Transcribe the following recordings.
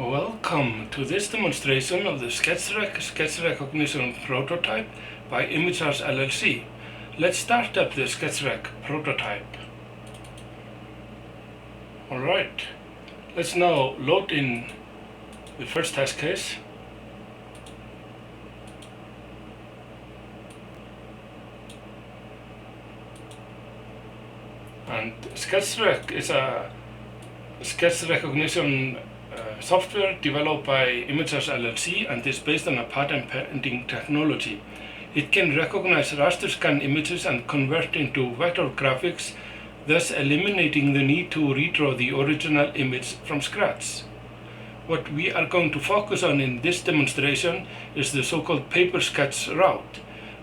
Welcome to this demonstration of the SketchRec sketch recognition prototype by Imagers LLC. Let's start up the SketchRec prototype. Alright, let's now load in the first test case. And SketchRec is a sketch recognition software developed by Imagers LLC and is based on a patent-pending technology. It can recognize raster scan images and convert into vector graphics, thus eliminating the need to redraw the original image from scratch. What we are going to focus on in this demonstration is the so-called paper sketch route.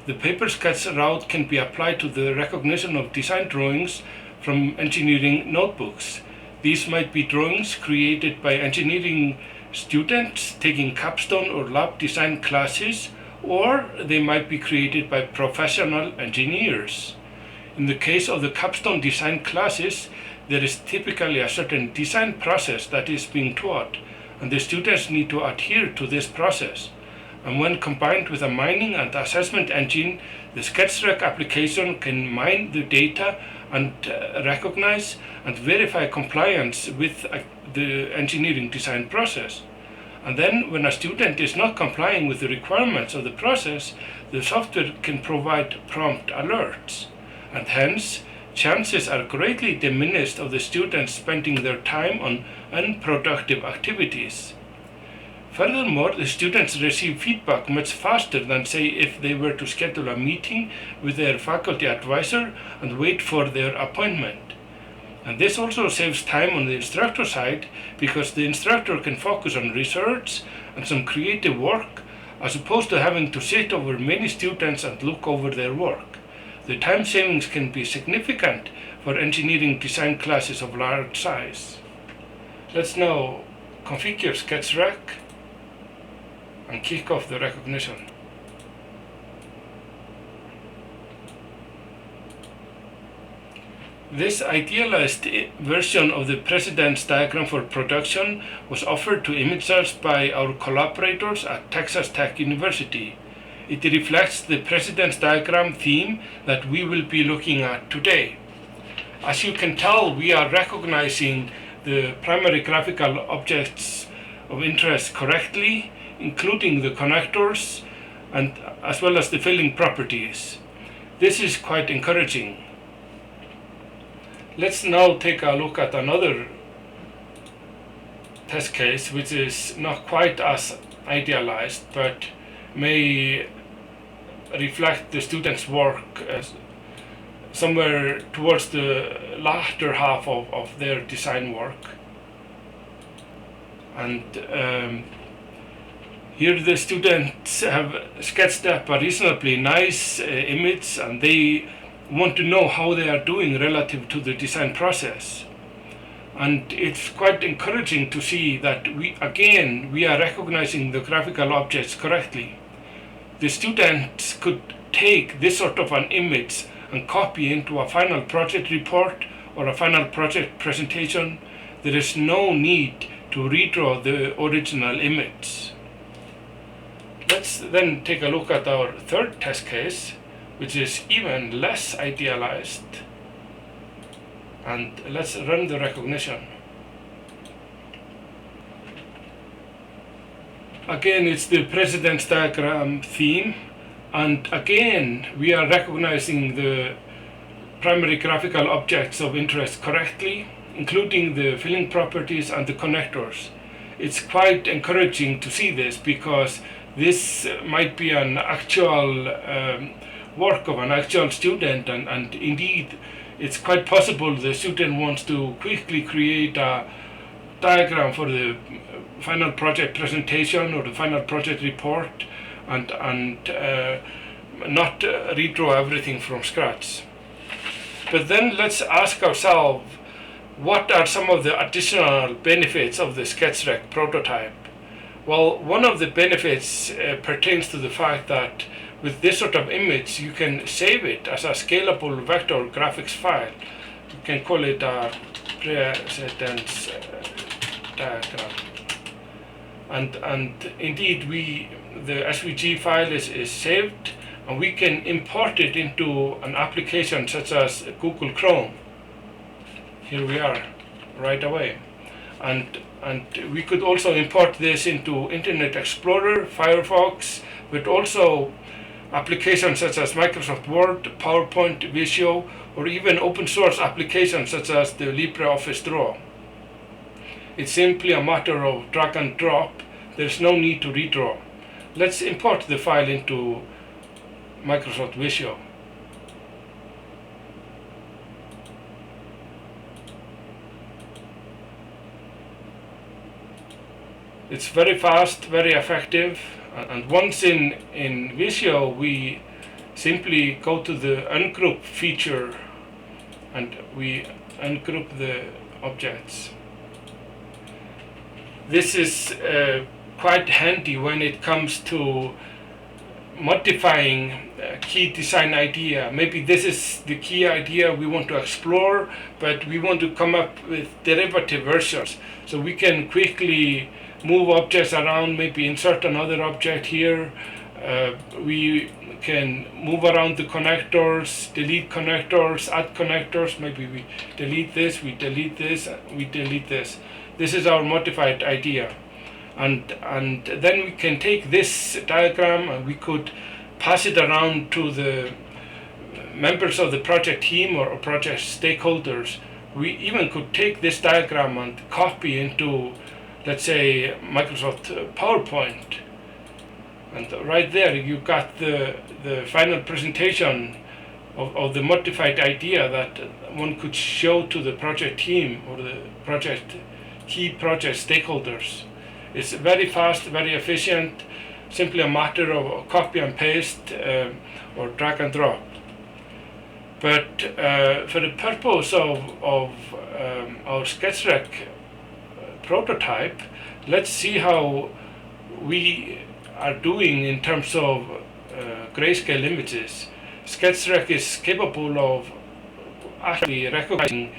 The paper sketch route can be applied to the recognition of design drawings from engineering notebooks. These might be drawings created by engineering students taking capstone or lab design classes, or they might be created by professional engineers. In the case of the capstone design classes, there is typically a certain design process that is being taught, and the students need to adhere to this process. And when combined with a mining and assessment engine, the SketchRec application can mine the data and recognize and verify compliance with the engineering design process. And then when a student is not complying with the requirements of the process, the software can provide prompt alerts. And hence, chances are greatly diminished of the students spending their time on unproductive activities. Furthermore, the students receive feedback much faster than, say, if they were to schedule a meeting with their faculty advisor and wait for their appointment. And this also saves time on the instructor side, because the instructor can focus on research and some creative work, as opposed to having to sit over many students and look over their work. The time savings can be significant for engineering design classes of large size. Let's now configure SketchRec and kick off the recognition. This idealized version of the precedence diagram for production was offered to Imagers by our collaborators at Texas Tech University. It reflects the precedence diagram theme that we will be looking at today. As you can tell, we are recognizing the primary graphical objects of interest correctly, including the connectors and as well as the filling properties. This is quite encouraging. Let's now take a look at another test case, which is not quite as idealized, but may reflect the students' work somewhere towards the latter half of their design work. And here the students have sketched up a reasonably nice image, and they want to know how they are doing relative to the design process. And it's quite encouraging to see that we are recognizing the graphical objects correctly. The students could take this sort of an image and copy into a final project report or a final project presentation. There is no need to redraw the original image. Let's then take a look at our third test case, which is even less idealized. And let's run the recognition. Again, it's the precedence diagram theme, and again we are recognizing the primary graphical objects of interest correctly, including the filling properties and the connectors. It's quite encouraging to see this, because this might be an actual work of an actual student, and indeed it's quite possible the student wants to quickly create a diagram for the final project presentation or the final project report and not redraw everything from scratch. But then let's ask ourselves, what are some of the additional benefits of the SketchRec prototype? Well, one of the benefits pertains to the fact that with this sort of image, you can save it as a scalable vector graphics file. You can call it a precedence diagram. and indeed the SVG file is saved, and we can import it into an application such as Google Chrome. Here we are right away, and we could also import this into Internet Explorer, Firefox, but also applications such as Microsoft Word, PowerPoint, Visio, or even open source applications such as the LibreOffice Draw. It's simply a matter of drag and drop. There's no need to redraw. Let's import the file into Microsoft Visio. It's very fast, very effective, and once in Visio, we simply go to the ungroup feature and we ungroup the objects. This is quite handy when it comes to modifying a key design idea. Maybe this is the key idea we want to explore, but we want to come up with derivative versions. So we can quickly move objects around, maybe insert another object here. We can move around the connectors, delete connectors, add connectors. Maybe we delete this, we delete this, we delete this. This is our modified idea. And then we can take this diagram and we could pass it around to the members of the project team or project stakeholders. We even could take this diagram and copy into, let's say, Microsoft PowerPoint. And right there you got the final presentation of the modified idea that one could show to the project team or the key project stakeholders. It's very fast, very efficient, simply a matter of copy and paste or drag and drop. But for the purpose of our SketchRec prototype, let's see how we are doing in terms of grayscale images. SketchRec is capable of actually recognizing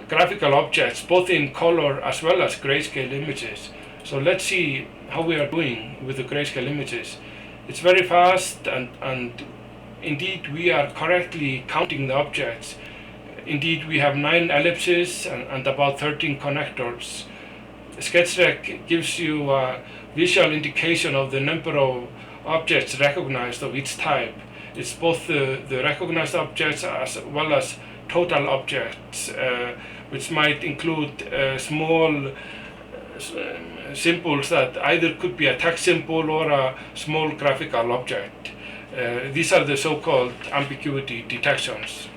graphical objects both in color as well as grayscale images. So let's see how we are doing with the grayscale images. It's very fast, and indeed we are correctly counting the objects. Indeed we have 9 ellipses and about 13 connectors. SketchRec gives you a visual indication of the number of objects recognized of each type. It's both the recognized objects as well as total objects, which might include small symbols that either could be a text symbol or a small graphical object. These are the so-called ambiguity detections.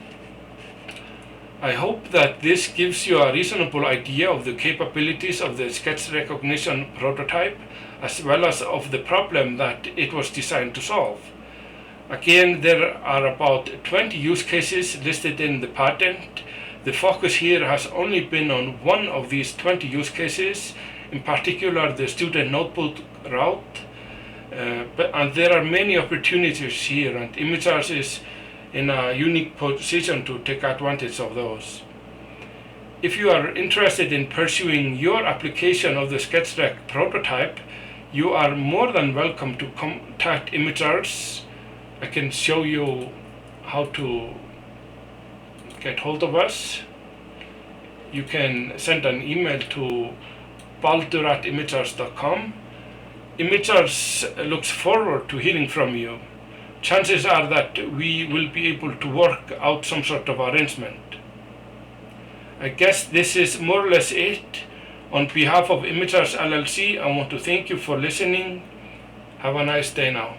I hope that this gives you a reasonable idea of the capabilities of the sketch recognition prototype, as well as of the problem that it was designed to solve. Again, there are about 20 use cases listed in the patent. The focus here has only been on one of these 20 use cases, in particular the student notebook route. And there are many opportunities here, and ImageArts is in a unique position to take advantage of those. If you are interested in pursuing your application of the SketchRec prototype, you are more than welcome to contact ImageArts. I can show you how to get hold of us. You can send an email to baldur@imagearts.com. ImageArts looks forward to hearing from you. Chances are that we will be able to work out some sort of arrangement. I guess this is more or less it. On behalf of ImageArts LLC, I want to thank you for listening. Have a nice day now.